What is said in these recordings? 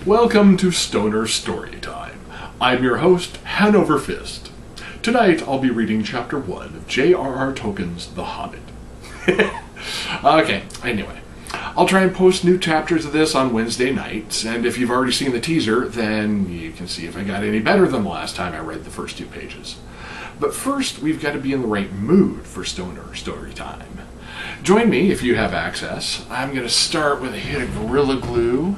Welcome to Stoner Storytime. I'm your host, HanoverrFist. Tonight I'll be reading Chapter 1 of J.R.R. Tolkien's The Hobbit. Okay, anyway. I'll try and post new chapters of this on Wednesday nights, and if you've already seen the teaser, then you can see if I got any better than the last time I read the first 2 pages. But first, we've got to be in the right mood for Stoner Storytime. Join me if you have access. I'm going to start with a hit of Gorilla Glue,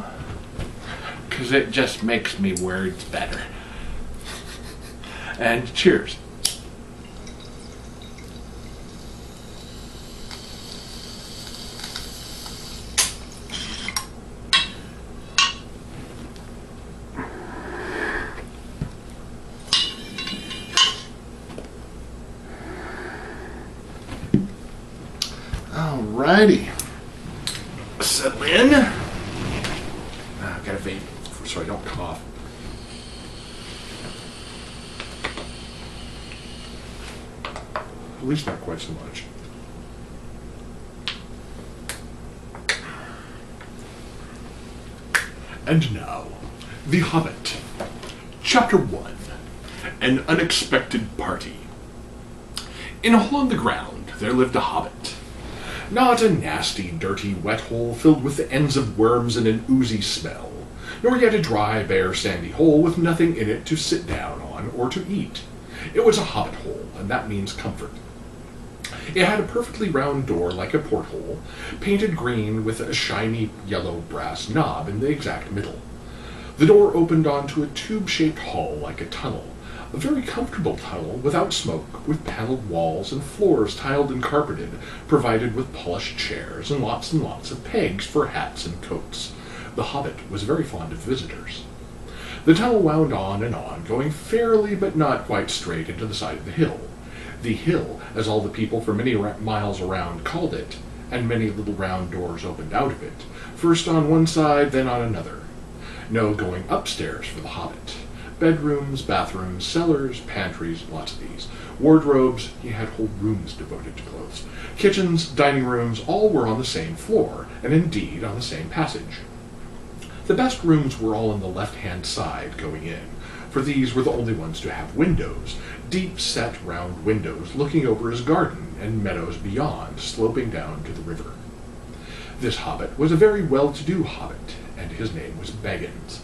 because it just makes me words better. And cheers. Alrighty. Settle in. I've got to vape so I don't cough. At least not quite so much. And now, The Hobbit. Chapter 1. An Unexpected Party. In a hole in the ground, there lived a hobbit. Not a nasty, dirty, wet hole filled with the ends of worms and an oozy smell, nor yet a dry, bare, sandy hole with nothing in it to sit down on or to eat. It was a hobbit hole, and that means comfort. It had a perfectly round door like a porthole, painted green with a shiny yellow brass knob in the exact middle. The door opened onto a tube-shaped hall like a tunnel, a very comfortable tunnel without smoke, with paneled walls and floors tiled and carpeted, provided with polished chairs and lots of pegs for hats and coats. The hobbit was very fond of visitors. The tunnel wound on, going fairly but not quite straight into the side of the hill. The hill, as all the people for many miles around called it, and many little round doors opened out of it, first on one side, then on another. No going upstairs for the hobbit. Bedrooms, bathrooms, cellars, pantries, lots of these. Wardrobes, he had whole rooms devoted to clothes. Kitchens, dining rooms, all were on the same floor, and indeed on the same passage. The best rooms were all on the left-hand side going in, for these were the only ones to have windows, deep-set round windows looking over his garden and meadows beyond, sloping down to the river. This hobbit was a very well-to-do hobbit, and his name was Baggins.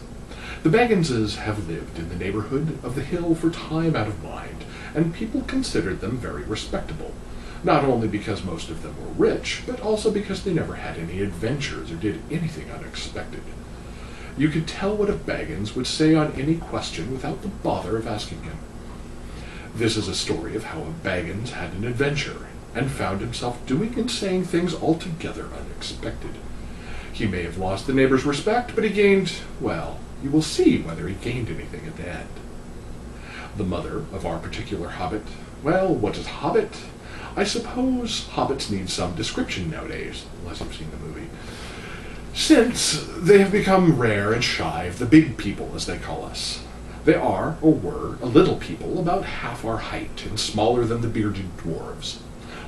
The Bagginses have lived in the neighborhood of the hill for time out of mind, and people considered them very respectable, not only because most of them were rich, but also because they never had any adventures or did anything unexpected. You could tell what a Baggins would say on any question without the bother of asking him. This is a story of how a Baggins had an adventure, and found himself doing and saying things altogether unexpected. He may have lost the neighbor's respect, but he gained, well, you will see whether he gained anything at the end. The mother of our particular hobbit, well, what is hobbit? I suppose hobbits need some description nowadays, unless you've seen the movie, since they have become rare and shy of the big people, as they call us. They are, or were, a little people about half our height and smaller than the bearded dwarves.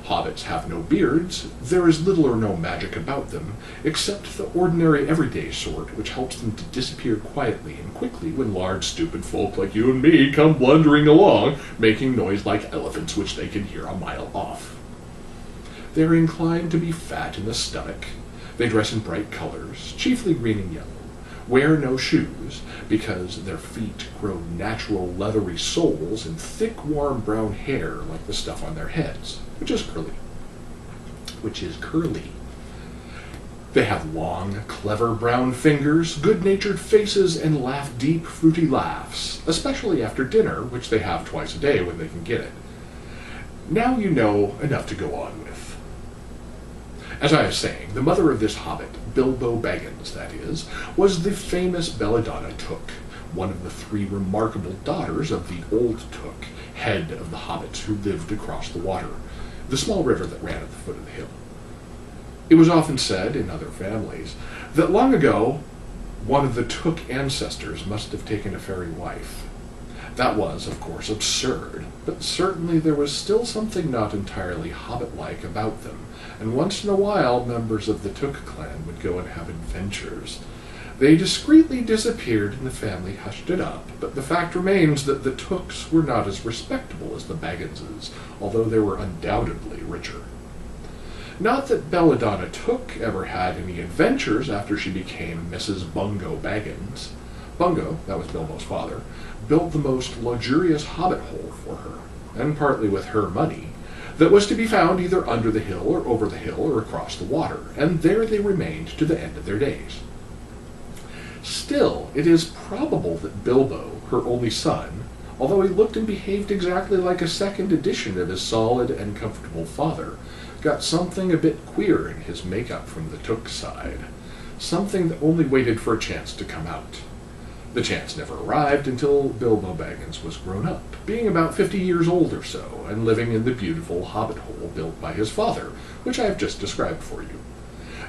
Hobbits have no beards. There is little or no magic about them, except the ordinary everyday sort, which helps them to disappear quietly and quickly when large, stupid folk like you and me come blundering along, making noise like elephants which they can hear a mile off. They are inclined to be fat in the stomach. They dress in bright colors, chiefly green and yellow, wear no shoes, because their feet grow natural leathery soles and thick, warm brown hair like the stuff on their heads, which is curly. They have long, clever brown fingers, good-natured faces, and laugh deep, fruity laughs, especially after dinner, which they have twice a day when they can get it. Now you know enough to go on with. As I was saying, the mother of this hobbit, Bilbo Baggins, that is, was the famous Belladonna Took, one of the 3 remarkable daughters of the old Took, head of the hobbits who lived across the water, the small river that ran at the foot of the hill. It was often said, in other families, that long ago, one of the Took ancestors must have taken a fairy wife. That was, of course, absurd, but certainly there was still something not entirely hobbit-like about them, and once in a while members of the Took clan would go and have adventures. They discreetly disappeared and the family hushed it up, but the fact remains that the Tooks were not as respectable as the Bagginses, although they were undoubtedly richer. Not that Belladonna Took ever had any adventures after she became Mrs. Bungo Baggins. Bungo, that was Bilbo's father, built the most luxurious hobbit hole for her, and partly with her money, that was to be found either under the hill or over the hill or across the water, and there they remained to the end of their days. Still, it is probable that Bilbo, her only son, although he looked and behaved exactly like a second edition of his solid and comfortable father, got something a bit queer in his makeup from the Took side, something that only waited for a chance to come out. The chance never arrived until Bilbo Baggins was grown up, being about 50 years old or so, and living in the beautiful hobbit hole built by his father, which I have just described for you,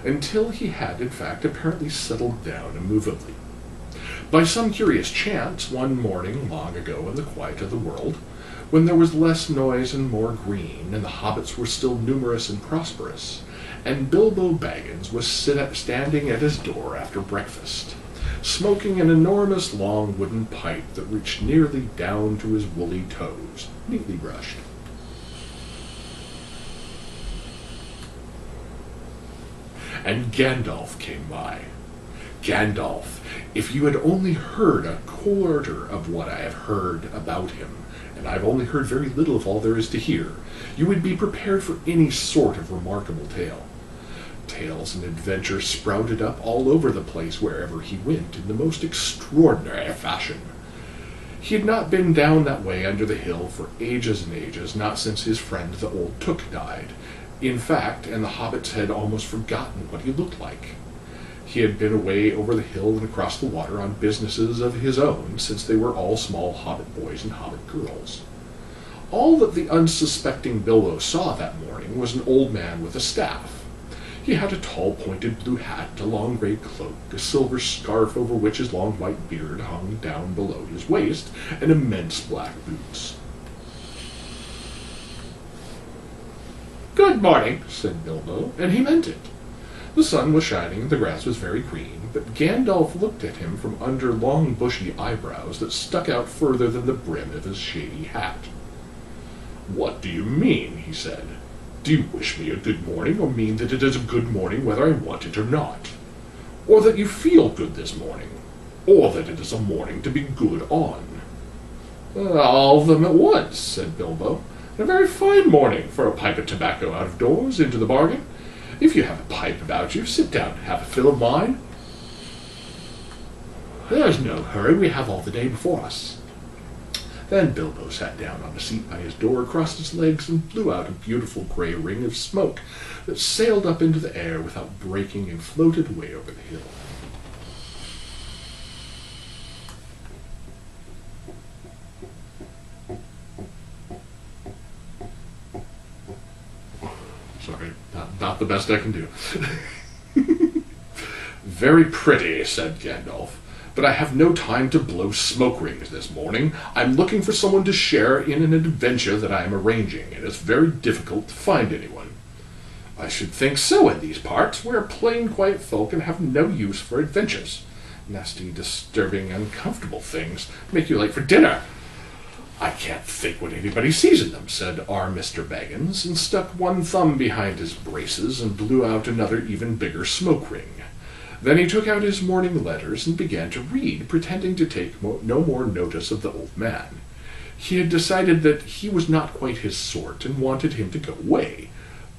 until he had, in fact, apparently settled down immovably. By some curious chance, one morning long ago in the quiet of the world, when there was less noise and more green, and the hobbits were still numerous and prosperous, and Bilbo Baggins was standing at his door after breakfast, smoking an enormous long wooden pipe that reached nearly down to his woolly toes, neatly brushed. And Gandalf came by. Gandalf, if you had only heard a quarter of what I have heard about him, and I've only heard very little of all there is to hear, you would be prepared for any sort of remarkable tale. Tales and adventures sprouted up all over the place wherever he went in the most extraordinary fashion. He had not been down that way under the hill for ages and ages, not since his friend the old Took died. In fact, and the hobbits had almost forgotten what he looked like. He had been away over the hill and across the water on businesses of his own since they were all small hobbit boys and hobbit girls. All that the unsuspecting Bilbo saw that morning was an old man with a staff. He had a tall pointed blue hat, a long grey cloak, a silver scarf over which his long white beard hung down below his waist, and immense black boots. "Good morning," said Bilbo, and he meant it. The sun was shining and the grass was very green, but Gandalf looked at him from under long bushy eyebrows that stuck out further than the brim of his shady hat. "What do you mean?" he said. "Do you wish me a good morning, or mean that it is a good morning whether I want it or not? Or that you feel good this morning? Or that it is a morning to be good on?" "All of them at once," said Bilbo. "A very fine morning for a pipe of tobacco out of doors, into the bargain. If you have a pipe about you, sit down and have a fill of mine." "There's no hurry, we have all the day before us." Then Bilbo sat down on a seat by his door, crossed his legs, and blew out a beautiful grey ring of smoke that sailed up into the air without breaking and floated away over the hill. Sorry, not the best I can do. "Very pretty," said Gandalf, "but I have no time to blow smoke rings this morning. I'm looking for someone to share in an adventure that I am arranging, and it's very difficult to find anyone." "I should think so in these parts. We're plain, quiet folk and have no use for adventures. Nasty, disturbing, uncomfortable things make you late for dinner." "I can't think what anybody sees in them," said our Mr. Baggins, and stuck one thumb behind his braces and blew out another even bigger smoke ring. Then he took out his morning letters and began to read, pretending to take no more notice of the old man. He had decided that he was not quite his sort and wanted him to go away,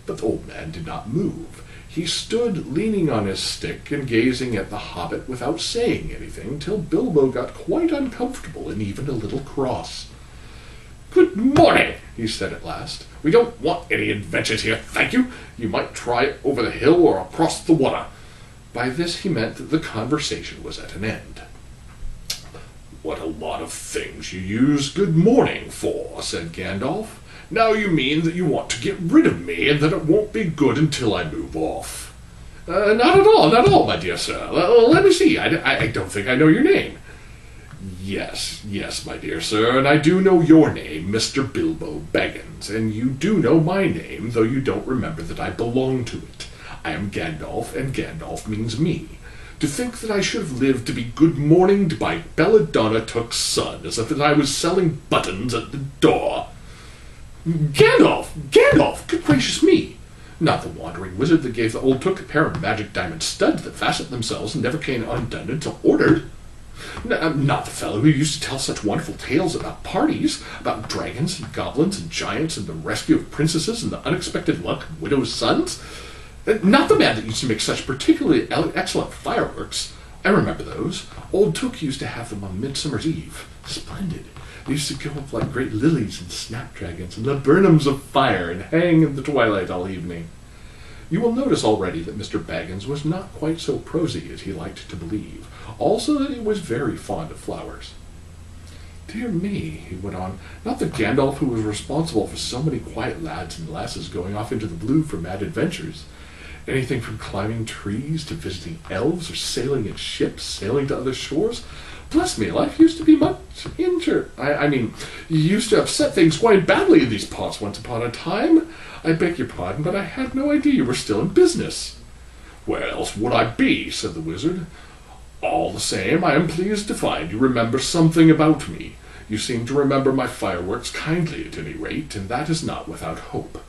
but the old man did not move. He stood leaning on his stick and gazing at the hobbit without saying anything, till Bilbo got quite uncomfortable and even a little cross. "Good morning," he said at last. "We don't want any adventures here, thank you. You might try it over the hill or across the water." By this he meant that the conversation was at an end. "What a lot of things you use good morning for," said Gandalf. "Now you mean that you want to get rid of me, and that it won't be good until I move off." Not at all, my dear sir. Let me see, I don't think I know your name." Yes, my dear sir, and I do know your name, Mr. Bilbo Baggins, and you do know my name, though you don't remember that I belong to it. I am Gandalf, and Gandalf means me. To think that I should have lived to be good-morninged by Belladonna Took's son, as if I was selling buttons at the door. Gandalf! Good gracious me! Not the wandering wizard that gave the old Took a pair of magic diamond studs that fastened themselves and never came undone until ordered. Not the fellow who used to tell such wonderful tales about parties, about dragons and goblins and giants and the rescue of princesses and the unexpected luck of widows' sons. Not the man that used to make such particularly excellent fireworks. I remember those. Old Took used to have them on Midsummer's Eve. Splendid. They used to go up like great lilies and snapdragons and laburnums of fire and hang in the twilight all evening. You will notice already that Mr. Baggins was not quite so prosy as he liked to believe. Also that he was very fond of flowers. Dear me, he went on, not the Gandalf who was responsible for so many quiet lads and lasses going off into the blue for mad adventures. Anything from climbing trees to visiting elves or sailing in ships, sailing to other shores. Bless me, life used to be much you used to upset things quite badly in these parts once upon a time. I beg your pardon, but I had no idea you were still in business. Where else would I be, said the wizard. All the same, I am pleased to find you remember something about me. You seem to remember my fireworks kindly at any rate, and that is not without hope.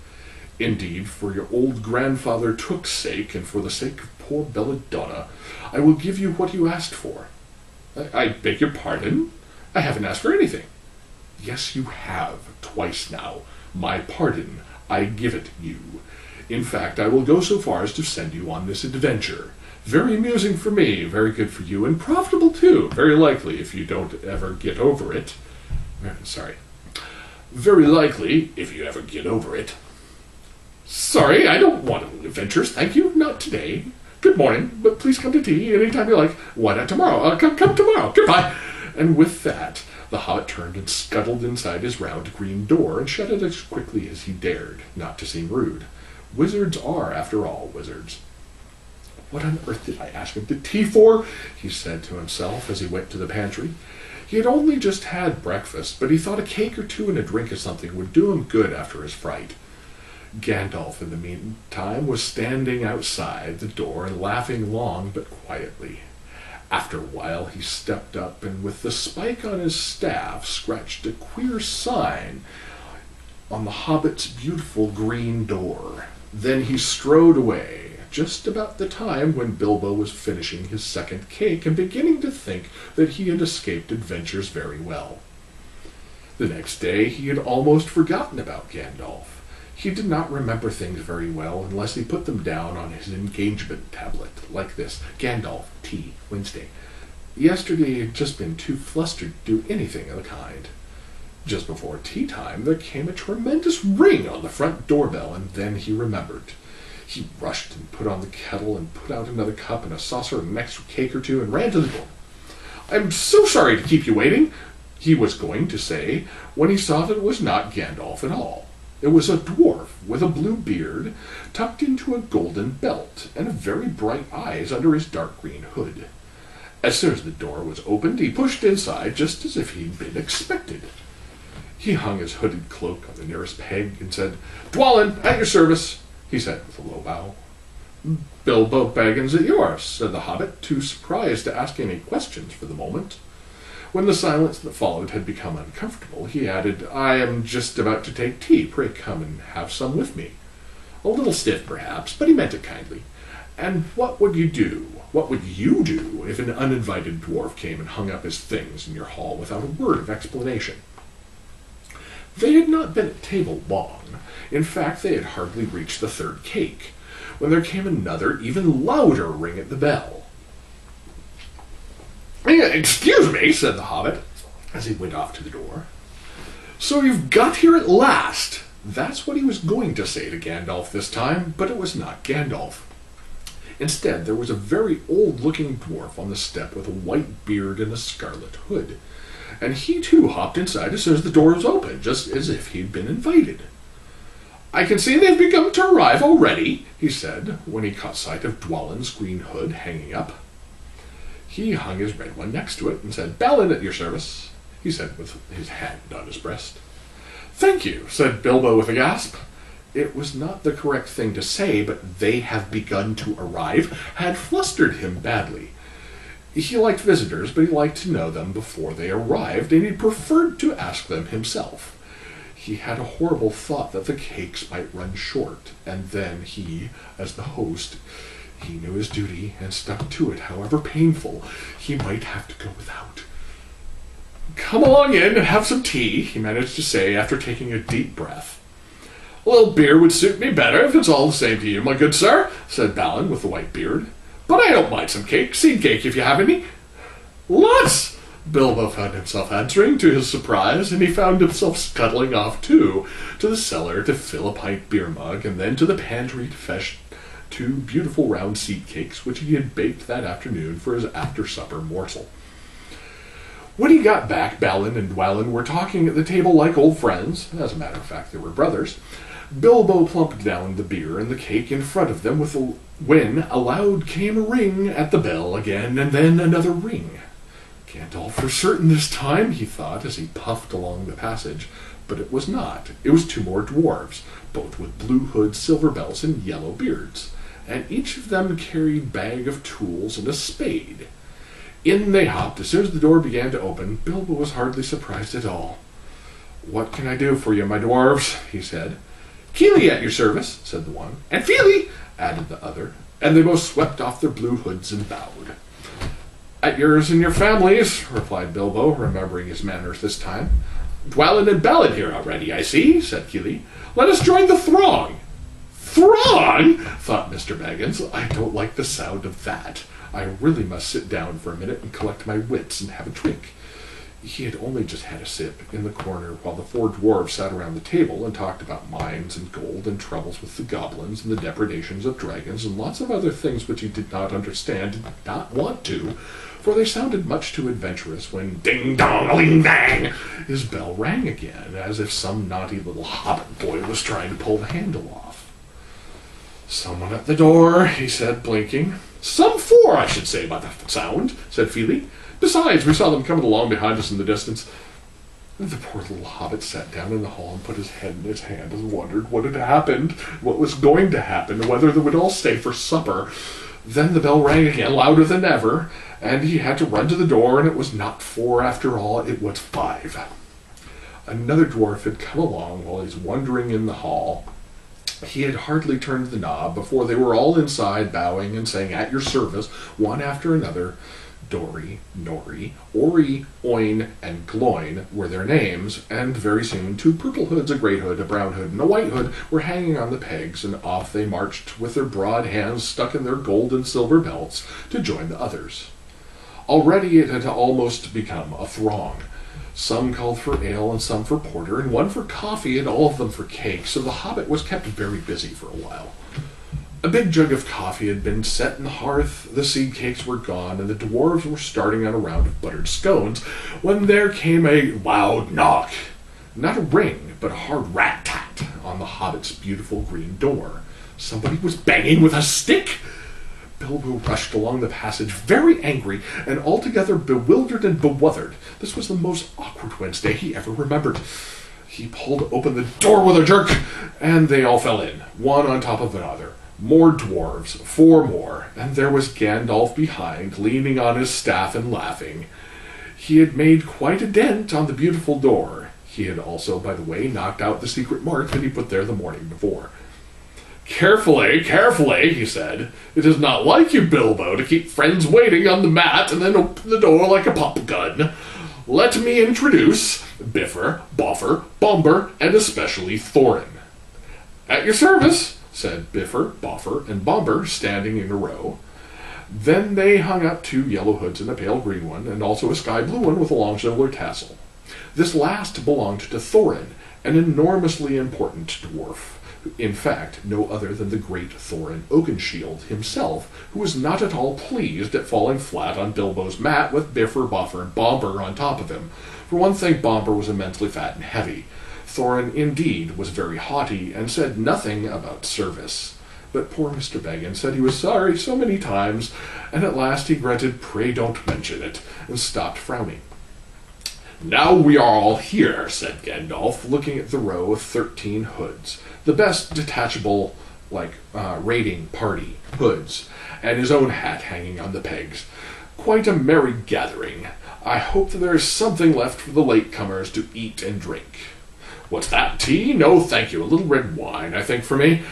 Indeed, for your old grandfather Took's sake, and for the sake of poor Belladonna, I will give you what you asked for. I beg your pardon? I haven't asked for anything. Yes, you have, twice now. My pardon, I give it you. In fact, I will go so far as to send you on this adventure. Very amusing for me, very good for you, and profitable too, very likely if you don't ever get over it. Very likely if you ever get over it. Sorry, I don't want adventures, thank you, not today. Good morning, but please come to tea anytime you like. Why not tomorrow? Come tomorrow. Goodbye. And with that, the Hobbit turned and scuttled inside his round green door and shut it as quickly as he dared, not to seem rude. Wizards are, after all, wizards. What on earth did I ask him to tea for? He said to himself as he went to the pantry. He had only just had breakfast, but he thought a cake or two and a drink of something would do him good after his fright. Gandalf, in the meantime, was standing outside the door and laughing long but quietly. After a while he stepped up and with the spike on his staff scratched a queer sign on the Hobbit's beautiful green door. Then he strode away, just about the time when Bilbo was finishing his second cake and beginning to think that he had escaped adventures very well. The next day he had almost forgotten about Gandalf. He did not remember things very well unless he put them down on his engagement tablet, like this: Gandalf, tea, Wednesday. Yesterday he had just been too flustered to do anything of the kind. Just before tea time there came a tremendous ring on the front doorbell, and then he remembered. He rushed and put on the kettle and put out another cup and a saucer and an extra cake or two and ran to the door. "I'm so sorry to keep you waiting," he was going to say, when he saw that it was not Gandalf at all. It was a dwarf with a blue beard tucked into a golden belt and very bright eyes under his dark green hood. As soon as the door was opened, he pushed inside just as if he'd been expected. He hung his hooded cloak on the nearest peg and said, "Dwalin, at your service," he said with a low bow. "Bilbo Baggins at yours," said the Hobbit, too surprised to ask any questions for the moment. When the silence that followed had become uncomfortable, he added, "I am just about to take tea. Pray come and have some with me." A little stiff, perhaps, but he meant it kindly. "And what would you do if an uninvited dwarf came and hung up his things in your hall without a word of explanation?" They had not been at table long. In fact, they had hardly reached the third cake, when there came another, even louder ring at the bell. "Excuse me," said the Hobbit, as he went off to the door. "So you've got here at last." That's what he was going to say to Gandalf this time, but it was not Gandalf. Instead, there was a very old-looking dwarf on the step with a white beard and a scarlet hood, and he too hopped inside as soon as the door was open, just as if he'd been invited. "I can see they've begun to arrive already," he said, when he caught sight of Dwalin's green hood hanging up. He hung his red one next to it and said, "Balin at your service," he said with his hand on his breast. "Thank you," said Bilbo with a gasp. It was not the correct thing to say, but "they have begun to arrive" had flustered him badly, He liked visitors, but he liked to know them before they arrived, and he preferred to ask them himself. He had a horrible thought that the cakes might run short, and then he, as the host, he knew his duty and stuck to it, however painful he might have to go without. "Come along in and have some tea," he managed to say after taking a deep breath. "A little beer would suit me better if it's all the same to you, my good sir," said Balin with the white beard. "But I don't mind some cake, seed cake if you have any." "Lots!" Bilbo found himself answering to his surprise, and he found himself scuttling off too, to the cellar to fill a pint beer mug, and then to the pantry to fetch 2 beautiful round seed cakes which he had baked that afternoon for his after-supper morsel. When he got back, Balin and Dwalin were talking at the table like old friends. As a matter of fact, they were brothers. Bilbo plumped down the beer and the cake in front of them when aloud came a ring at the bell again, and then another ring. Gandalf for certain this time, he thought, as he puffed along the passage. But it was not. It was 2 more dwarves, both with blue hoods, silver belts, and yellow beards, and each of them carried a bag of tools and a spade. In they hopped. As soon as the door began to open, Bilbo was hardly surprised at all. "What can I do for you, my dwarves?" he said. "Keely at your service," said the one. "And Feely," added the other, and they both swept off their blue hoods and bowed. "At yours and your families," replied Bilbo, remembering his manners this time. "Dwalin and Balin here already, I see," said Keely. "Let us join the throng." "Throng?" thought Mr. Baggins. "I don't like the sound of that. I really must sit down for a minute and collect my wits and have a drink." He had only just had a sip in the corner while the 4 dwarves sat around the table and talked about mines and gold and troubles with the goblins and the depredations of dragons and lots of other things which he did not understand and did not want to, for they sounded much too adventurous when ding-dong-a-ling-bang his bell rang again, as if some naughty little hobbit boy was trying to pull the handle off. "Someone at the door," he said, blinking. "Some 4, I should say, by the sound," said Feely. "Besides, we saw them coming along behind us in the distance." The poor little hobbit sat down in the hall and put his head in his hand and wondered what had happened, what was going to happen, whether they would all stay for supper. Then the bell rang again, louder than ever, and he had to run to the door, and it was not 4 after all, it was 5. Another dwarf had come along while he was wandering in the hall. He had hardly turned the knob before they were all inside, bowing and saying, "At your service," one after another. Dori, Nori, Ori, Oin, and Gloin were their names, and very soon 2 purple hoods, a grey hood, a brown hood, and a white hood were hanging on the pegs, and off they marched with their broad hands stuck in their gold and silver belts to join the others. Already it had almost become a throng. Some called for ale and some for porter, and one for coffee, and all of them for cake, so the hobbit was kept very busy for a while. A big jug of coffee had been set in the hearth, the seed cakes were gone, and the dwarves were starting on a round of buttered scones, when there came a loud knock. Not a ring, but a hard rat-tat on the hobbit's beautiful green door. Somebody was banging with a stick! Bilbo rushed along the passage, very angry, and altogether bewildered and bewuthered. This was the most awkward Wednesday he ever remembered. He pulled open the door with a jerk, and they all fell in, one on top of another. More dwarves, 4 more, and there was Gandalf behind, leaning on his staff and laughing. He had made quite a dent on the beautiful door. He had also, by the way, knocked out the secret mark that he put there the morning before. "Carefully, carefully," he said. "It is not like you, Bilbo, to keep friends waiting on the mat and then open the door like a pop gun. Let me introduce Biffer, Boffer, Bomber, and especially Thorin." "At your service," said Biffer, Boffer, and Bomber, standing in a row. Then they hung up 2 yellow hoods and a pale green one, and also a sky blue one with a long silver tassel. This last belonged to Thorin, an enormously important dwarf. In fact, no other than the great Thorin Oakenshield himself, who was not at all pleased at falling flat on Bilbo's mat with Biffer, Boffer, and Bomber on top of him. For one thing, Bomber was immensely fat and heavy. Thorin, indeed, was very haughty, and said nothing about service. But poor Mr. Baggins said he was sorry so many times, and at last he grunted, "Pray don't mention it," and stopped frowning. "Now we are all here," said Gandalf, looking at the row of 13 hoods, the best detachable, raiding party hoods, and his own hat hanging on the pegs. Quite a merry gathering. I hope that there is something left for the latecomers to eat and drink. What's that, tea? No, thank you. A little red wine, I think, for me.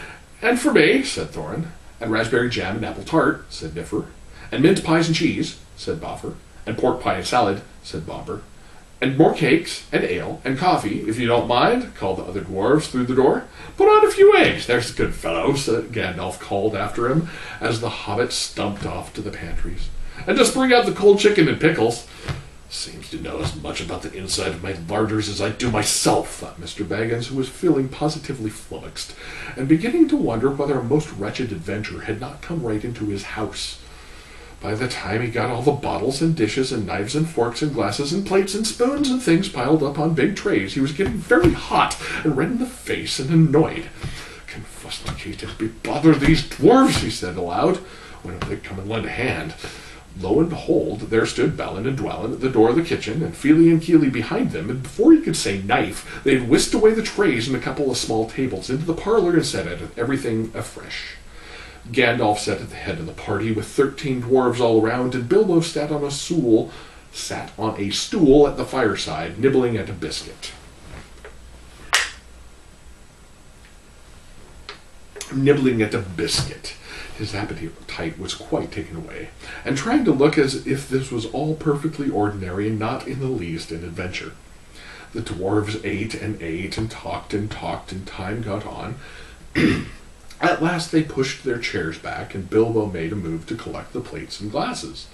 And for me, said Thorin. And raspberry jam and apple tart, said Niffer. And mince pies and cheese, said Boffer. And pork pie and salad, said Bobber. And more cakes, and ale, and coffee, if you don't mind, called the other dwarves through the door. Put on a few eggs, there's a good fellow, said Gandalf called after him, as the hobbit stumped off to the pantries. And just bring out the cold chicken and pickles. Seems to know as much about the inside of my larders as I do myself, thought Mr. Baggins, who was feeling positively flummoxed, and beginning to wonder whether a most wretched adventure had not come right into his house. By the time he got all the bottles and dishes and knives and forks and glasses and plates and spoons and things piled up on big trays, he was getting very hot and red in the face and annoyed. Confusticated, bother these dwarves, he said aloud. When would they come and lend a hand? Lo and behold, there stood Balin and Dwalin at the door of the kitchen, and Fili and Kili behind them, and before he could say knife, they had whisked away the trays and a couple of small tables into the parlor and set everything afresh. Gandalf sat at the head of the party with 13 dwarves all around, and Bilbo sat on a stool at the fireside, nibbling at a biscuit. His appetite was quite taken away, and trying to look as if this was all perfectly ordinary and not in the least an adventure. The dwarves ate and talked, and time got on. At last they pushed their chairs back, and Bilbo made a move to collect the plates and glasses.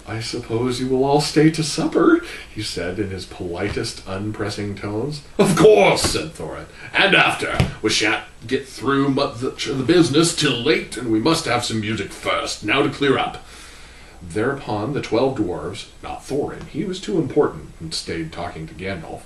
I suppose you will all stay to supper, he said in his politest, unpressing tones. Of course, said Thorin. And after. We shan't get through the business till late, and we must have some music first. Now to clear up. Thereupon the 12 dwarves, not Thorin, he was too important, and stayed talking to Gandalf,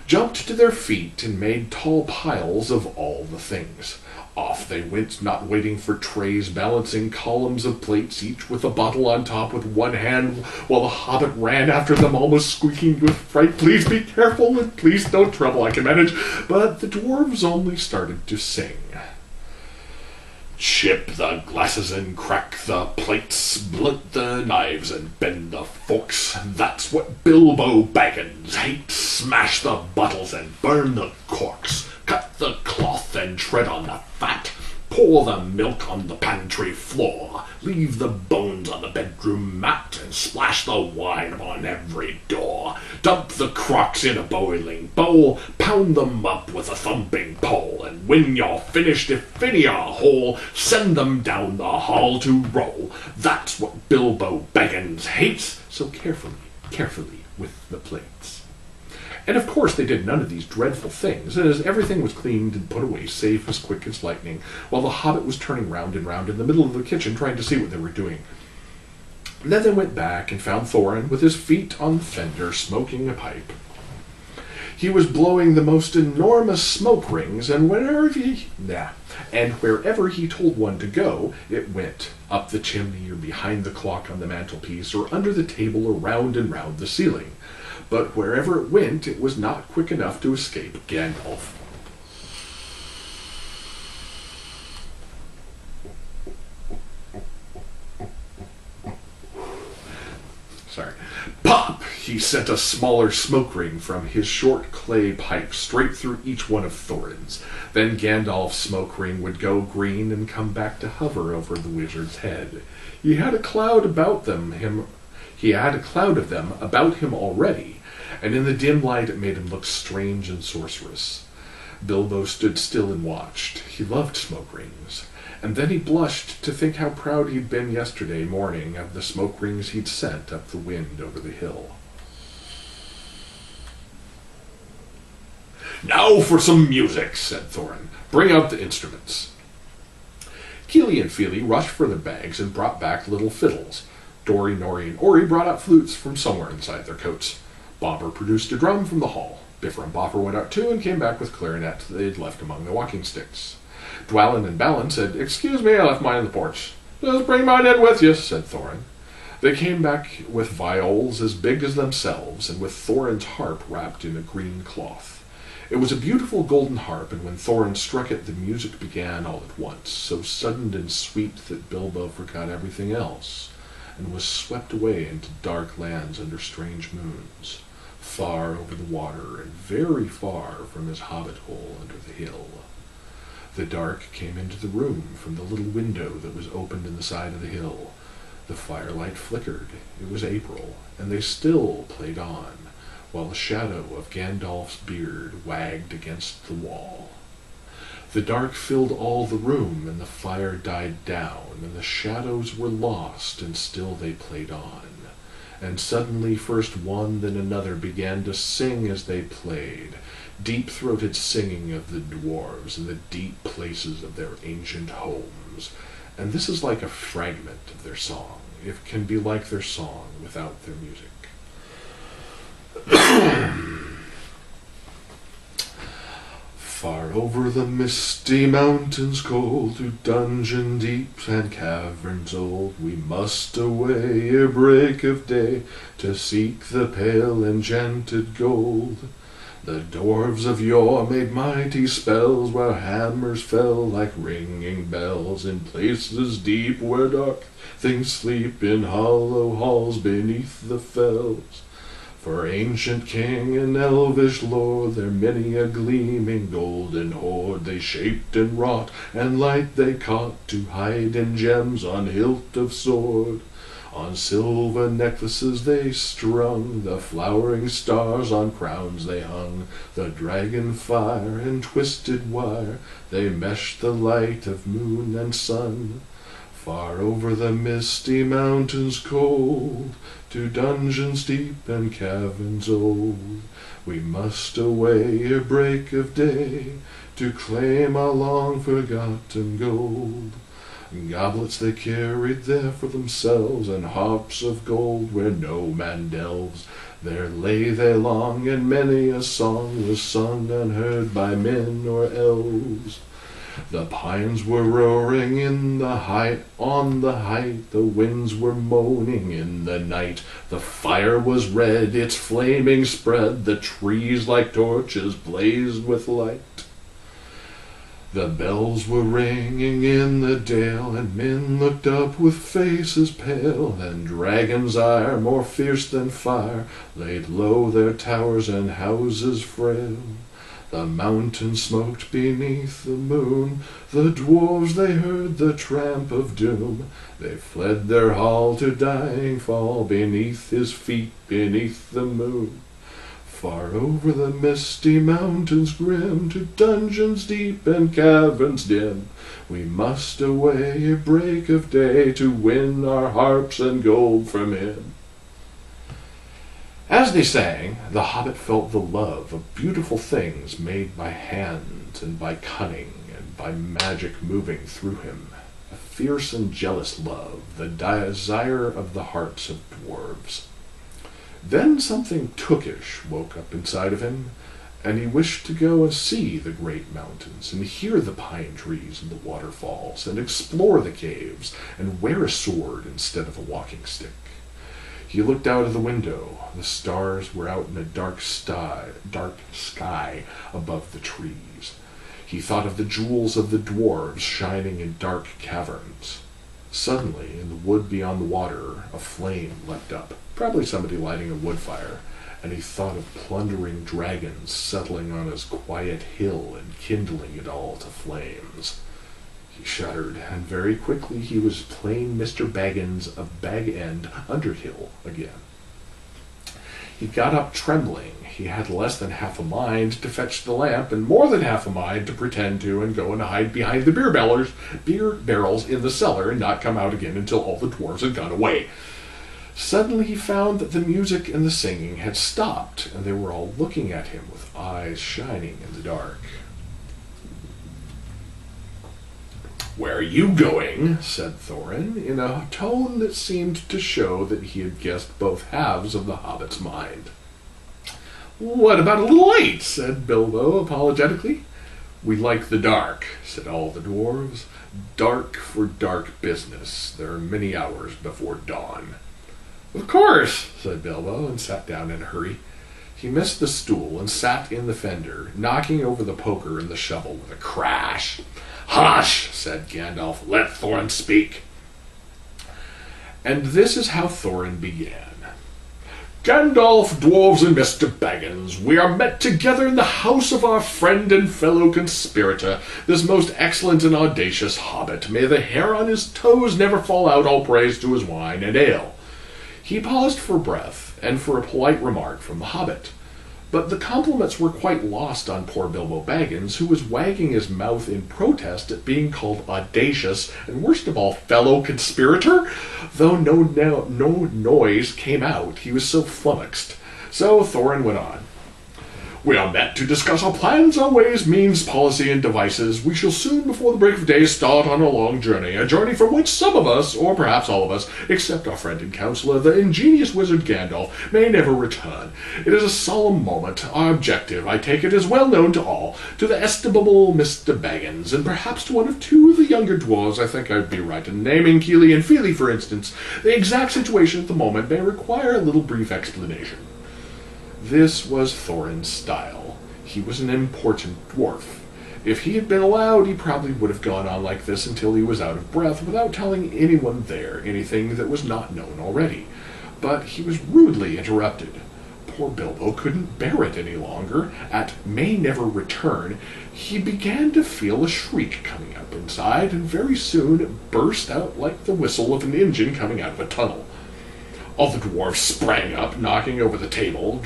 jumped to their feet and made tall piles of all the things. Off they went, not waiting for trays, balancing columns of plates, each with a bottle on top with one hand, while the hobbit ran after them, almost squeaking with fright, Please be careful, and please don't trouble, I can manage. But the dwarves only started to sing. Chip the glasses and crack the plates, split the knives and bend the forks. That's what Bilbo Baggins hates. Smash the bottles and burn the corks. Cut the cloth and tread on the fat. Pour the milk on the pantry floor. Leave the bones on the bedroom mat and splash the wine on every door. Dump the crocks in a boiling bowl. Pound them up with a thumping pole. And when you're finished, if any are whole, send them down the hall to roll. That's what Bilbo Baggins hates. So carefully with the plates. And of course they did none of these dreadful things, and as everything was cleaned and put away safe as quick as lightning, while the hobbit was turning round and round in the middle of the kitchen trying to see what they were doing. And then they went back and found Thorin with his feet on the fender smoking a pipe. He was blowing the most enormous smoke rings, and wherever he told one to go, it went, up the chimney or behind the clock on the mantelpiece or under the table or round and round the ceiling. But wherever it went, it was not quick enough to escape Gandalf. Pop! He sent a smaller smoke ring from his short clay pipe straight through each one of Thorin's. Then Gandalf's smoke ring would go green and come back to hover over the wizard's head. He had a cloud of them about him already, and in the dim light it made him look strange and sorcerous. Bilbo stood still and watched. He loved smoke rings. And then he blushed to think how proud he'd been yesterday morning of the smoke rings he'd sent up the wind over the hill. Now for some music, said Thorin. Bring out the instruments. Kili and Fili rushed for their bags and brought back little fiddles. Dori, Nori, and Ori brought out flutes from somewhere inside their coats. Bobber produced a drum from the hall. Biffer and Boffer went out too and came back with clarinets they'd left among the walking sticks. Dwalin and Balin said, Excuse me, I left mine on the porch. Just bring mine in with you, said Thorin. They came back with viols as big as themselves and with Thorin's harp wrapped in a green cloth. It was a beautiful golden harp, and when Thorin struck it, the music began all at once, so sudden and sweet that Bilbo forgot everything else and was swept away into dark lands under strange moons, far over the water and very far from his hobbit hole under the hill. The dark came into the room from the little window that was opened in the side of the hill. The firelight flickered. It was April, and they still played on, while the shadow of Gandalf's beard wagged against the wall. The dark filled all the room, and the fire died down, and the shadows were lost, and still they played on. And suddenly first one then another began to sing as they played, deep-throated singing of the dwarves in the deep places of their ancient homes. And this is like a fragment of their song. It can be like their song without their music. Far over the misty mountains cold, through dungeon deep and caverns old, we must away ere break of day, to seek the pale enchanted gold. The dwarves of yore made mighty spells, where hammers fell like ringing bells, in places deep where dark things sleep, in hollow halls beneath the fells. For ancient king and elvish lord, their many a gleaming golden hoard they shaped and wrought, and light they caught, to hide in gems on hilt of sword. On silver necklaces they strung, the flowering stars on crowns they hung, the dragon fire and twisted wire, they meshed the light of moon and sun. Far over the misty mountains cold, to dungeons deep and caverns old, we must away ere break of day, to claim our long forgotten gold. Goblets they carried there for themselves, and harps of gold where no man delves. There lay they long, and many a song was sung unheard by men or elves. The pines were roaring in the height, on the height, the winds were moaning in the night. The fire was red, its flaming spread, the trees like torches blazed with light. The bells were ringing in the dale, and men looked up with faces pale, and dragons' ire, more fierce than fire, laid low their towers and houses frail. The mountains smoked beneath the moon, the dwarves they heard the tramp of doom. They fled their hall to dying fall, beneath his feet, beneath the moon. Far over the misty mountains grim, to dungeons deep and caverns dim, we must away at break of day, to win our harps and gold from him. As they sang, the hobbit felt the love of beautiful things made by hand and by cunning and by magic moving through him, a fierce and jealous love, the desire of the hearts of dwarves. Then something tookish woke up inside of him, and he wished to go and see the great mountains, and hear the pine trees and the waterfalls, and explore the caves, and wear a sword instead of a walking stick. He looked out of the window. The stars were out in a dark sky above the trees. He thought of the jewels of the dwarves shining in dark caverns. Suddenly, in the wood beyond the water, a flame leapt up, probably somebody lighting a wood fire, and he thought of plundering dragons settling on his quiet hill and kindling it all to flames. He shuddered, and very quickly he was plain Mr. Baggins of Bag End Underhill again. He got up trembling. He had less than half a mind to fetch the lamp, and more than half a mind to pretend to and go and hide behind the beer barrels in the cellar and not come out again until all the dwarves had gone away. Suddenly he found that the music and the singing had stopped, and they were all looking at him with eyes shining in the dark. "Where are you going?" said Thorin, in a tone that seemed to show that he had guessed both halves of the hobbit's mind. "What about a little late?" said Bilbo apologetically. "We like the dark," said all the dwarves. "Dark for dark business. There are many hours before dawn." "Of course," said Bilbo, and sat down in a hurry. He missed the stool and sat in the fender, knocking over the poker and the shovel with a crash. "Hush!" said Gandalf. "Let Thorin speak." And this is how Thorin began. Gandalf, dwarves, and Mr. Baggins, we are met together in the house of our friend and fellow conspirator, this most excellent and audacious hobbit. May the hair on his toes never fall out, all praise to his wine and ale. He paused for breath, and for a polite remark from the hobbit. But the compliments were quite lost on poor Bilbo Baggins, who was wagging his mouth in protest at being called audacious, and worst of all, fellow conspirator. Though no noise came out, he was so flummoxed. So Thorin went on. We are met to discuss our plans, our ways, means, policy, and devices. We shall soon, before the break of day, start on a long journey, a journey from which some of us, or perhaps all of us, except our friend and counselor, the ingenious wizard Gandalf, may never return. It is a solemn moment. Our objective, I take it, is well known to all, to the estimable Mr. Baggins, and perhaps to one of two of the younger dwarves. I think I'd be right in naming Keely and Feely, for instance. The exact situation at the moment may require a little brief explanation. This was Thorin's style. He was an important dwarf. If he had been allowed, he probably would have gone on like this until he was out of breath without telling anyone there anything that was not known already. But he was rudely interrupted. Poor Bilbo couldn't bear it any longer. At may never return, he began to feel a shriek coming up inside, and very soon it burst out like the whistle of an engine coming out of a tunnel. All the dwarves sprang up, knocking over the table.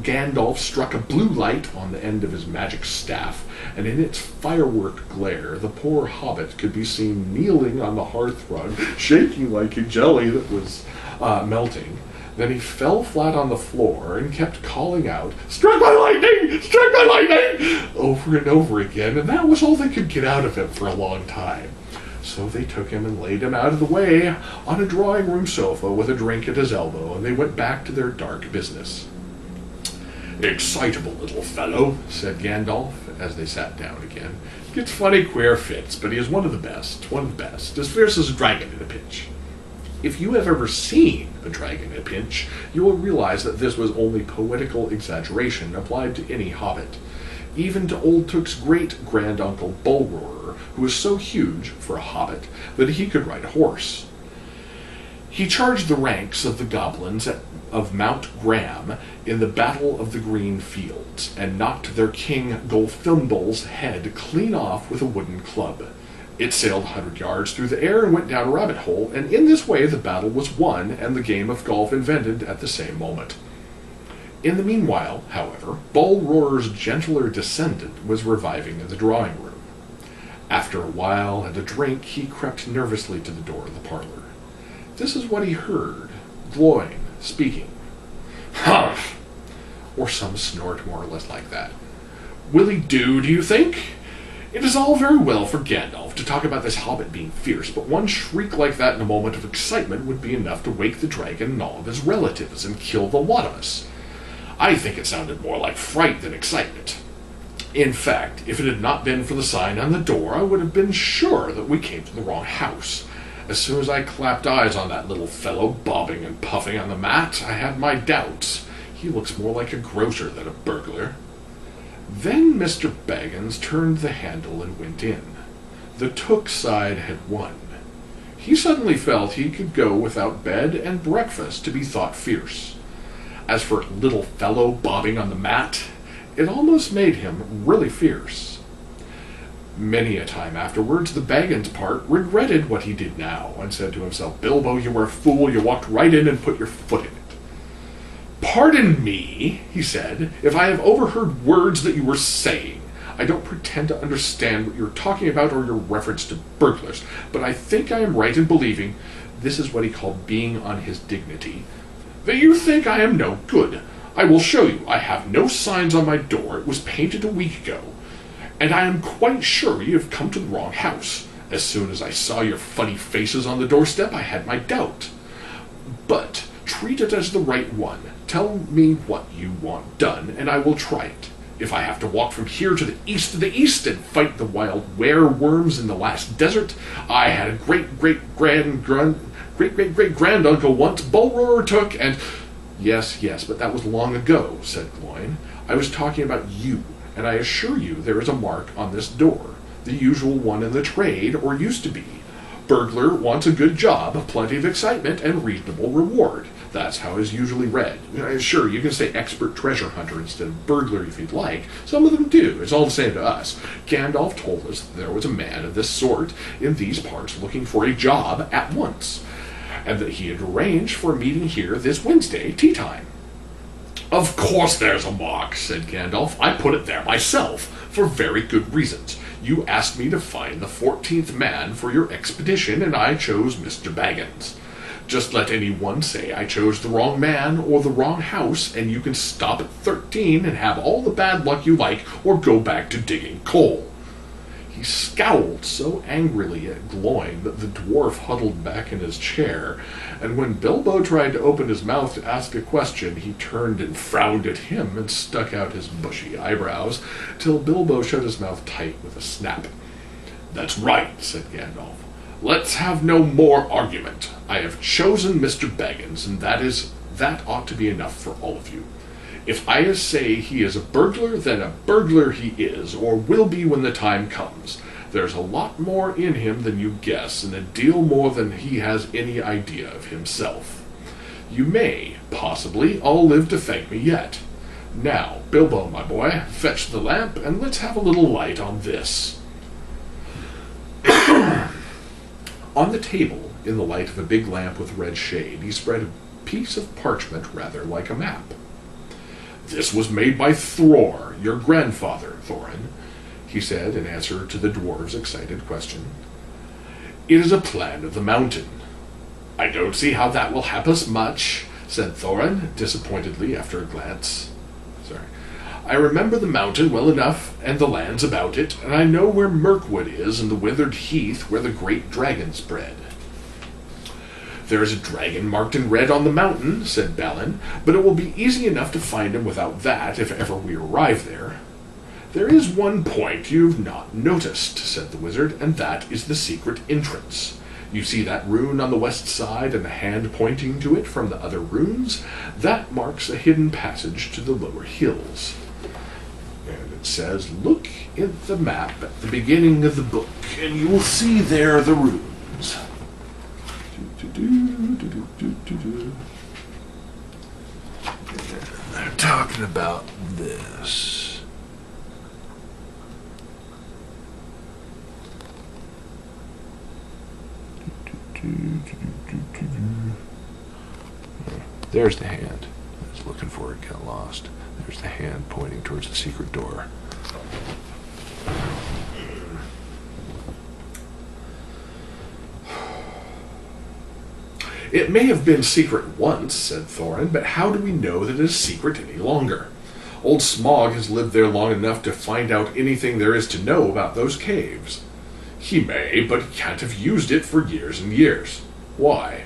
Gandalf struck a blue light on the end of his magic staff, and in its firework glare, the poor hobbit could be seen kneeling on the hearthrug, shaking like a jelly that was melting. Then he fell flat on the floor and kept calling out, "Struck by lightning! Struck by lightning!" over and over again, and that was all they could get out of him for a long time. So they took him and laid him out of the way on a drawing-room sofa with a drink at his elbow, and they went back to their dark business. "Excitable little fellow," said Gandalf, as they sat down again. "Gets funny, queer fits, but he is one of the best, as fierce as a dragon in a pinch." If you have ever seen a dragon in a pinch, you will realize that this was only poetical exaggeration applied to any hobbit. Even to Old Took's great-granduncle Bullroarer, who was so huge, for a hobbit, that he could ride a horse. He charged the ranks of the goblins of Mount Graham in the Battle of the Green Fields, and knocked their king Golfimble's head clean off with a wooden club. It sailed 100 yards through the air and went down a rabbit hole, and in this way the battle was won and the game of golf invented at the same moment. In the meanwhile, however, Bullroarer's gentler descendant was reviving in the drawing room. After a while and a drink, he crept nervously to the door of the parlor. This is what he heard, Gloin speaking. "Humph!" or some snort more or less like that. "Will he do you think? It is all very well for Gandalf to talk about this hobbit being fierce, but one shriek like that in a moment of excitement would be enough to wake the dragon and all of his relatives and kill the lot of us. I think it sounded more like fright than excitement. In fact, if it had not been for the sign on the door, I would have been sure that we came to the wrong house. As soon as I clapped eyes on that little fellow bobbing and puffing on the mat, I had my doubts. He looks more like a grocer than a burglar." Then Mr. Baggins turned the handle and went in. The Took side had won. He suddenly felt he could go without bed and breakfast to be thought fierce. As for little fellow bobbing on the mat, it almost made him really fierce. Many a time afterwards, the Baggins part regretted what he did now, and said to himself, "Bilbo, you were a fool. You walked right in and put your foot in it." "Pardon me," he said, "if I have overheard words that you were saying. I don't pretend to understand what you're talking about or your reference to burglars, but I think I am right in believing," this is what he called being on his dignity, "that you think I am no good. I will show you. I have no signs on my door. It was painted a week ago. And I am quite sure you have come to the wrong house. As soon as I saw your funny faces on the doorstep, I had my doubt. But treat it as the right one. Tell me what you want done, and I will try it. If I have to walk from here to the east and fight the wild were-worms in the last desert, I had a great-great-granduncle once Bullroarer took, and—" Yes, but that was long ago," said Gloin. "I was talking about you, and I assure you there is a mark on this door, the usual one in the trade, or used to be. Burglar wants a good job, plenty of excitement, and reasonable reward. That's how it's usually read. Sure, you can say expert treasure hunter instead of burglar if you'd like. Some of them do. It's all the same to us. Gandalf told us that there was a man of this sort in these parts looking for a job at once, and that he had arranged for a meeting here this Wednesday, tea time. Of course there's a mark, said Gandalf. I put it there myself, for very good reasons. You asked me to find the 14th man for your expedition, and I chose Mr. Baggins. Just let anyone say I chose the wrong man or the wrong house, and you can stop at 13 and have all the bad luck you like, or go back to digging coal. He scowled so angrily at Gloin that the dwarf huddled back in his chair, and when Bilbo tried to open his mouth to ask a question, he turned and frowned at him and stuck out his bushy eyebrows, till Bilbo shut his mouth tight with a snap. That's right, said Gandalf. Let's have no more argument. I have chosen Mr. Baggins, and that ought to be enough for all of you. If I say he is a burglar, then a burglar he is, or will be when the time comes. There's a lot more in him than you guess, and a deal more than he has any idea of himself. You may, possibly, all live to thank me yet. Now, Bilbo, my boy, fetch the lamp, and let's have a little light on this. On the table, in the light of a big lamp with red shade, he spread a piece of parchment rather like a map. This was made by Thror, your grandfather, Thorin, he said in answer to the dwarf's excited question. It is a plan of the mountain. I don't see how that will help us much, said Thorin, disappointedly after a glance. I remember the mountain well enough, and the lands about it, and I know where Mirkwood is and the withered heath where the great dragons bred. There is a dragon marked in red on the mountain, said Balin, but it will be easy enough to find him without that if ever we arrive there. There is one point you've not noticed, said the wizard, and that is the secret entrance. You see that rune on the west side and the hand pointing to it from the other runes? That marks a hidden passage to the lower hills. And it says, look at the map at the beginning of the book, and you will see there the runes. They're talking about this. There's the hand. I was looking for it, got lost. There's the hand pointing towards the secret door. It may have been secret once, said Thorin, but how do we know that it is secret any longer? Old Smaug has lived there long enough to find out anything there is to know about those caves. He may, but he can't have used it for years and years. Why?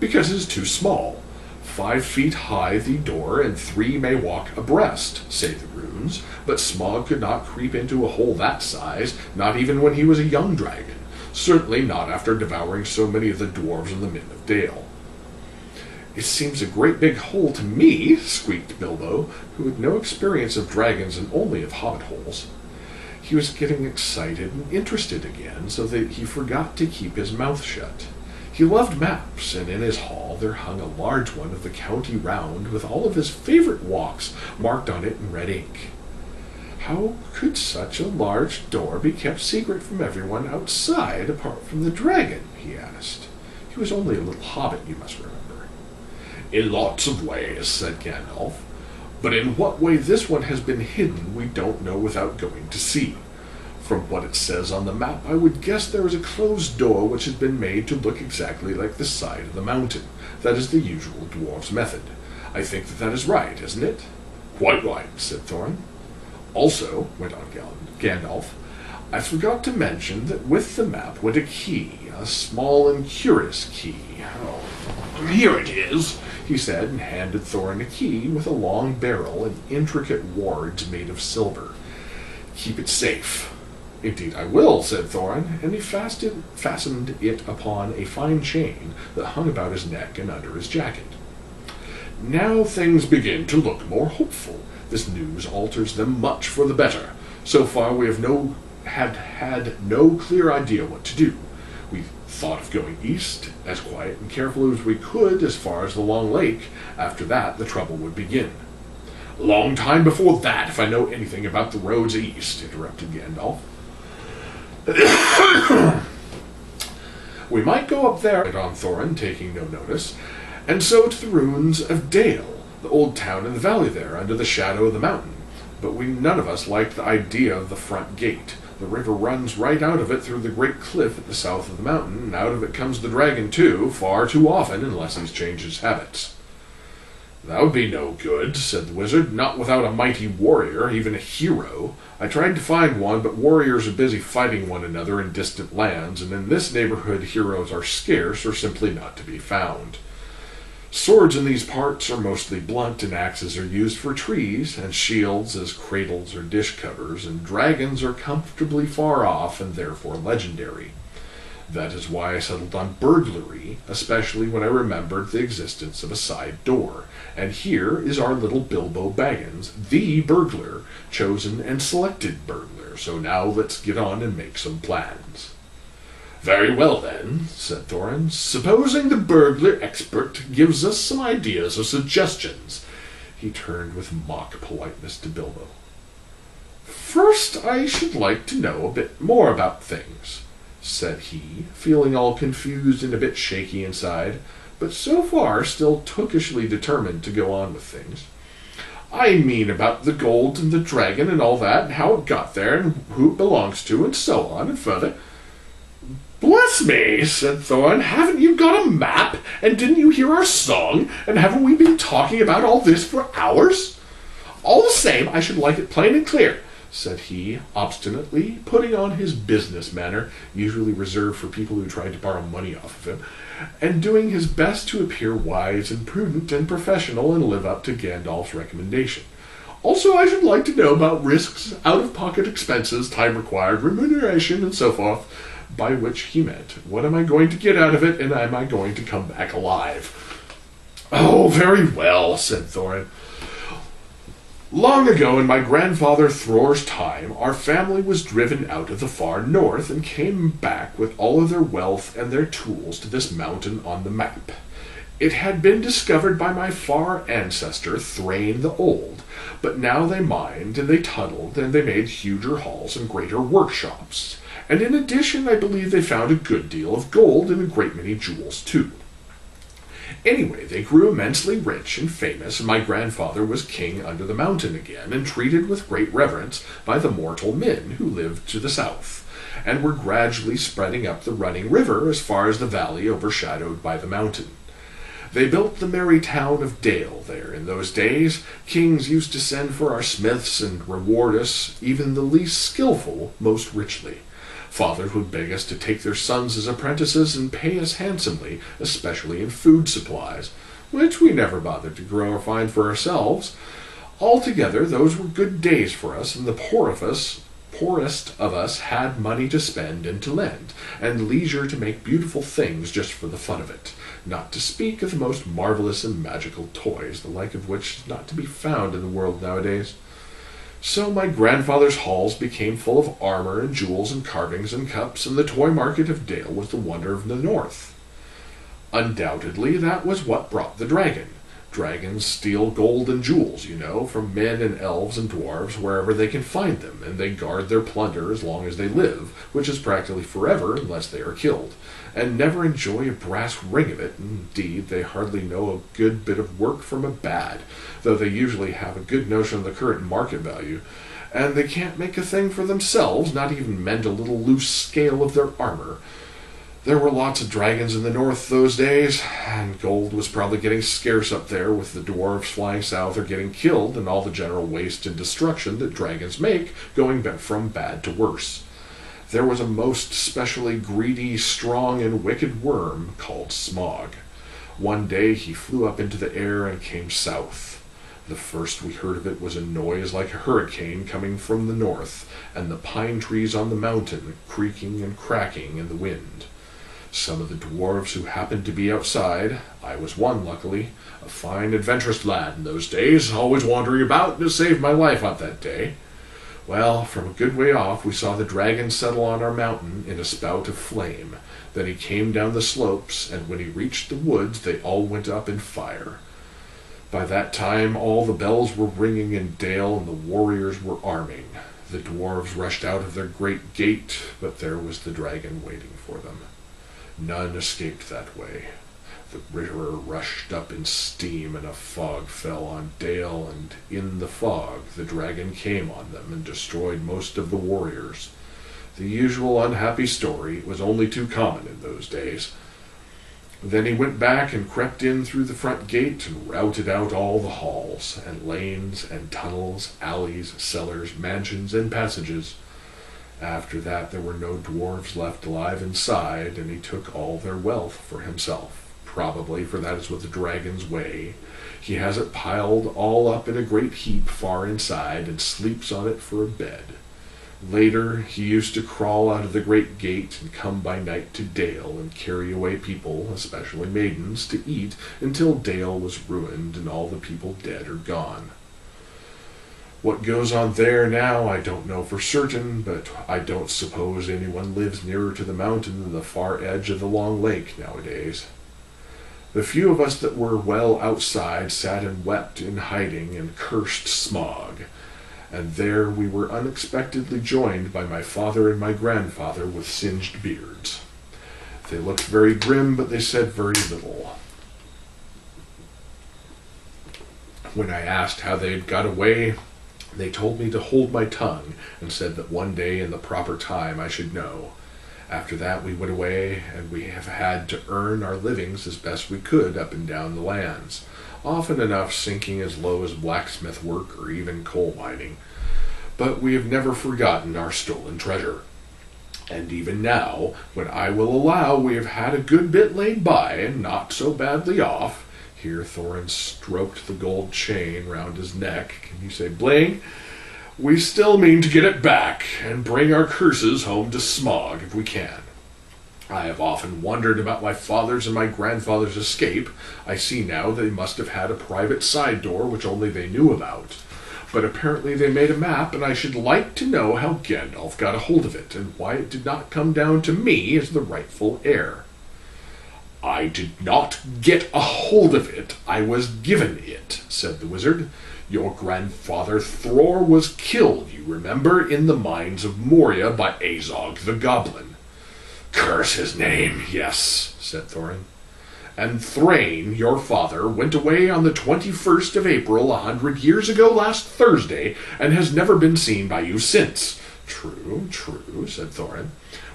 Because it is too small. 5 feet high the door, and 3 may walk abreast, say the runes, but Smaug could not creep into a hole that size, not even when he was a young dragon. Certainly not after devouring so many of the dwarves and the men of Dale. It seems a great big hole to me, squeaked Bilbo, who had no experience of dragons and only of hobbit holes. He was getting excited and interested again, so that he forgot to keep his mouth shut. He loved maps, and in his hall there hung a large one of the county round with all of his favorite walks marked on it in red ink. How could such a large door be kept secret from everyone outside apart from the dragon? He asked. He was only a little hobbit, you must remember. In lots of ways, said Gandalf. But in what way this one has been hidden we don't know without going to see. From what it says on the map, I would guess there is a closed door which has been made to look exactly like the side of the mountain. That is the usual dwarf's method. I think that is right, isn't it? Quite right, said Thorin. Also, went on Gandalf, I forgot to mention that with the map went a key, a small and curious key. Oh, here it is, he said, and handed Thorin a key with a long barrel and intricate wards made of silver. Keep it safe. Indeed I will, said Thorin, and he fastened it upon a fine chain that hung about his neck and under his jacket. Now things begin to look more hopeful. This news alters them much for the better. So far we have had no clear idea what to do. We Thought of going east, as quiet and careful as we could, as far as the Long Lake. After that, the trouble would begin. Long time before that, if I know anything about the roads east, interrupted Gandalf. We might go up there, went on Thorin, taking no notice, and so to the ruins of Dale, the old town in the valley there, under the shadow of the mountain. But we none of us liked the idea of the front gate. The river runs right out of it through the great cliff at the south of the mountain, and out of it comes the dragon too, far too often, unless he's changed his habits. That would be no good, said the wizard, not without a mighty warrior, even a hero. I tried to find one, but warriors are busy fighting one another in distant lands, and in this neighborhood heroes are scarce or simply not to be found. Swords in these parts are mostly blunt, and axes are used for trees, and shields as cradles or dish covers, and dragons are comfortably far off and therefore legendary. That is why I settled on burglary, especially when I remembered the existence of a side door. And here is our little Bilbo Baggins, the burglar, chosen and selected burglar. So now let's get on and make some plans. Very well, then, said Thorin. Supposing the burglar expert gives us some ideas or suggestions. He turned with mock politeness to Bilbo. First, I should like to know a bit more about things, said he, feeling all confused and a bit shaky inside, but so far still tookishly determined to go on with things. I mean about the gold and the dragon and all that, and how it got there, and who it belongs to, and so on, and further. Bless me, said Thorin, haven't you got a map? And didn't you hear our song? And haven't we been talking about all this for hours? All the same, I should like it plain and clear, said he, obstinately, putting on his business manner, usually reserved for people who tried to borrow money off of him, and doing his best to appear wise and prudent and professional and live up to Gandalf's recommendation. Also, I should like to know about risks, out-of-pocket expenses, time required, remuneration, and so forth, by which he meant, what am I going to get out of it, and am I going to come back alive? Oh, very well, said Thorin. Long ago, in my grandfather Thror's time, our family was driven out of the far north and came back with all of their wealth and their tools to this mountain on the map. It had been discovered by my far ancestor, Thrain the Old, but now they mined and they tunneled and they made huger halls and greater workshops. And in addition, I believe they found a good deal of gold and a great many jewels, too. Anyway, they grew immensely rich and famous, and my grandfather was king under the mountain again, and treated with great reverence by the mortal men who lived to the south, and were gradually spreading up the running river as far as the valley overshadowed by the mountain. They built the merry town of Dale there in those days. Kings used to send for our smiths and reward us, even the least skillful, most richly. Fathers would beg us to take their sons as apprentices and pay us handsomely, especially in food supplies, which we never bothered to grow or find for ourselves. Altogether, those were good days for us, and the poorest of us had money to spend and to lend, and leisure to make beautiful things just for the fun of it, not to speak of the most marvelous and magical toys, the like of which is not to be found in the world nowadays. So my grandfather's halls became full of armor and jewels and carvings and cups, and the toy market of Dale was the wonder of the north. Undoubtedly, that was what brought the dragon. Dragons steal gold and jewels, you know, from men and elves and dwarves wherever they can find them, and they guard their plunder as long as they live, which is practically forever unless they are killed, and never enjoy a brass ring of it. Indeed, they hardly know a good bit of work from a bad, though they usually have a good notion of the current market value, and they can't make a thing for themselves, not even mend a little loose scale of their armor. There were lots of dragons in the north those days, and gold was probably getting scarce up there with the dwarves flying south or getting killed and all the general waste and destruction that dragons make, going from bad to worse. There was a most specially greedy, strong, and wicked worm called Smog. One day he flew up into the air and came south. The first we heard of it was a noise like a hurricane coming from the north, and the pine trees on the mountain creaking and cracking in the wind. Some of the dwarves who happened to be outside, I was one luckily, a fine adventurous lad in those days, always wandering about, and it saved my life on that day. Well, from a good way off, we saw the dragon settle on our mountain in a spout of flame. Then he came down the slopes, and when he reached the woods, they all went up in fire. By that time, all the bells were ringing in Dale, and the warriors were arming. The dwarves rushed out of their great gate, but there was the dragon waiting for them. None escaped that way. The river rushed up in steam, and a fog fell on Dale, and in the fog the dragon came on them and destroyed most of the warriors. The usual unhappy story was only too common in those days. Then he went back and crept in through the front gate and routed out all the halls, and lanes, and tunnels, alleys, cellars, mansions, and passages. After that there were no dwarves left alive inside, and he took all their wealth for himself. Probably, for that is what the dragon's way. He has it piled all up in a great heap far inside, and sleeps on it for a bed. Later, he used to crawl out of the great gate and come by night to Dale and carry away people, especially maidens, to eat until Dale was ruined and all the people dead or gone. What goes on there now I don't know for certain, but I don't suppose anyone lives nearer to the mountain than the far edge of the long lake nowadays. The few of us that were well outside sat and wept in hiding and cursed smog, and there we were unexpectedly joined by my father and my grandfather with singed beards. They looked very grim, but they said very little. When I asked how they had got away, they told me to hold my tongue and said that one day in the proper time I should know. After that we went away, and we have had to earn our livings as best we could up and down the lands, often enough sinking as low as blacksmith work or even coal mining. But we have never forgotten our stolen treasure. And even now, when I will allow we have had a good bit laid by and not so badly off, here Thorin stroked the gold chain round his neck. Can you say bling? We still mean to get it back and bring our curses home to Smog if we can. I have often wondered about my father's and my grandfather's escape. I see now they must have had a private side door which only they knew about. But apparently they made a map, and I should like to know how Gandalf got a hold of it, and why it did not come down to me as the rightful heir. I did not get a hold of it, I was given it, said the wizard. Your grandfather Thror was killed, you remember, in the mines of Moria by Azog the Goblin. Curse his name, yes, said Thorin. And Thrain, your father, went away on the 21st of April 100 years ago last Thursday, and has never been seen by you since. True, said Thorin.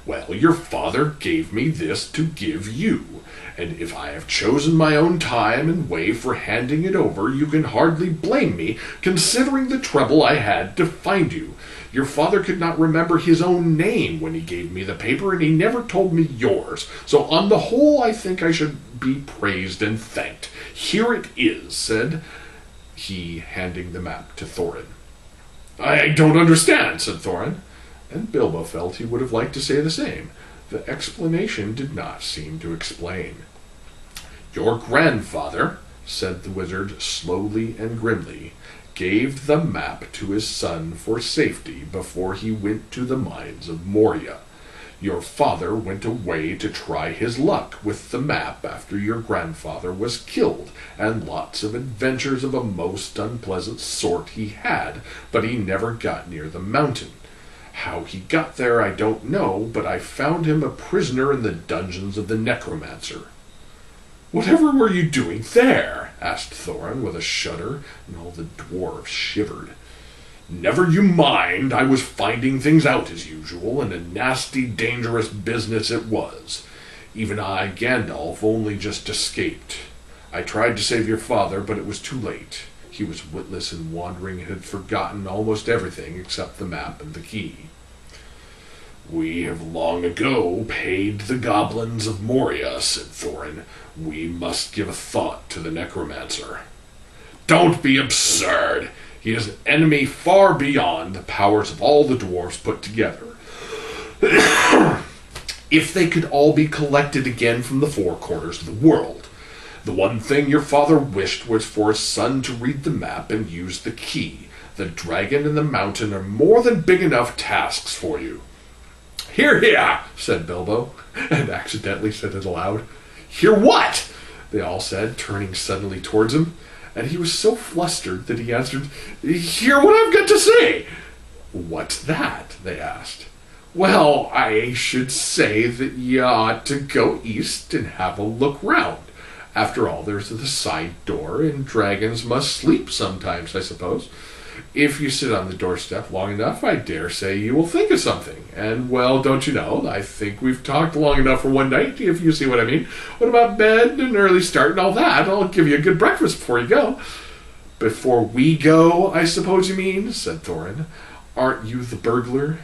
Well, your father gave me this to give you, and if I have chosen my own time and way for handing it over, you can hardly blame me, considering the trouble I had to find you. Your father could not remember his own name when he gave me the paper, and he never told me yours. So on the whole, I think I should be praised and thanked. Here it is, said he, handing the map to Thorin. I don't understand, said Thorin, and Bilbo felt he would have liked to say the same. The explanation did not seem to explain. Your grandfather, said the wizard slowly and grimly, gave the map to his son for safety before he went to the mines of Moria. Your father went away to try his luck with the map after your grandfather was killed, and lots of adventures of a most unpleasant sort he had, but he never got near the mountain. How he got there I don't know, but I found him a prisoner in the dungeons of the necromancer. Whatever were you doing there? Asked Thorin with a shudder, and all the dwarves shivered. Never you mind, I was finding things out as usual, and a nasty, dangerous business it was. Even I, Gandalf, only just escaped. I tried to save your father, but it was too late. He was witless and wandering and had forgotten almost everything except the map and the key. We have long ago paid the goblins of Moria, said Thorin. We must give a thought to the necromancer. Don't be absurd. He is an enemy far beyond the powers of all the dwarves put together. If they could all be collected again from the four corners of the world. The one thing your father wished was for his son to read the map and use the key. The dragon and the mountain are more than big enough tasks for you." "Hear, hear," said Bilbo, and accidentally said it aloud. "Hear what?" they all said, turning suddenly towards him, and he was so flustered that he answered, "Hear what I've got to say." "What's that?" they asked. "Well, I should say that you ought to go east and have a look round. After all, there's the side door, and dragons must sleep sometimes, I suppose. If you sit on the doorstep long enough, I dare say you will think of something. And, well, don't you know, I think we've talked long enough for one night, if you see what I mean. What about bed and an early start and all that? I'll give you a good breakfast before you go." "Before we go, I suppose you mean," said Thorin. "Aren't you the burglar?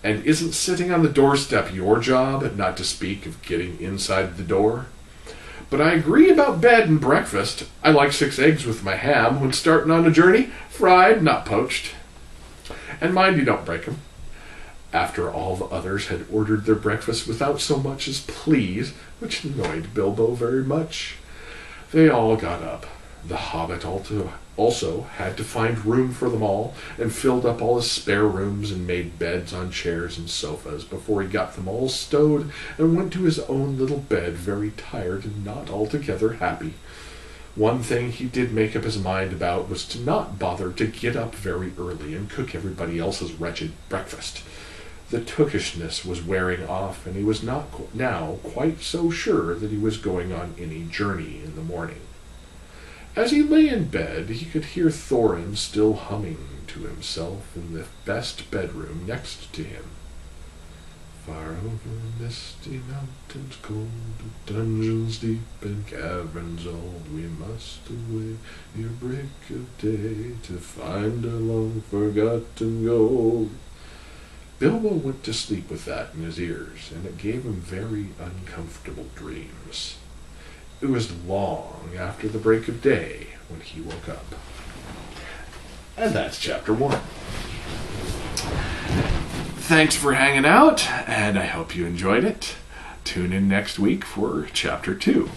And isn't sitting on the doorstep your job, not to speak of getting inside the door? But I agree about bed and breakfast. I like 6 eggs with my ham when starting on a journey, fried, not poached. And mind you don't break 'em." After all the others had ordered their breakfast without so much as please, which annoyed Bilbo very much, they all got up. The Hobbit also had to find room for them all, and filled up all his spare rooms and made beds on chairs and sofas before he got them all stowed and went to his own little bed very tired and not altogether happy. One thing he did make up his mind about was to not bother to get up very early and cook everybody else's wretched breakfast. The tookishness was wearing off, and he was not now quite so sure that he was going on any journey in the morning. As he lay in bed, he could hear Thorin still humming to himself in the best bedroom next to him. "Far over misty mountains cold, dungeons deep and caverns old, we must away ere break of day to find our long-forgotten gold." Bilbo went to sleep with that in his ears, and it gave him very uncomfortable dreams. It was long after the break of day when he woke up. And that's chapter 1. Thanks for hanging out, and I hope you enjoyed it. Tune in next week for chapter 2.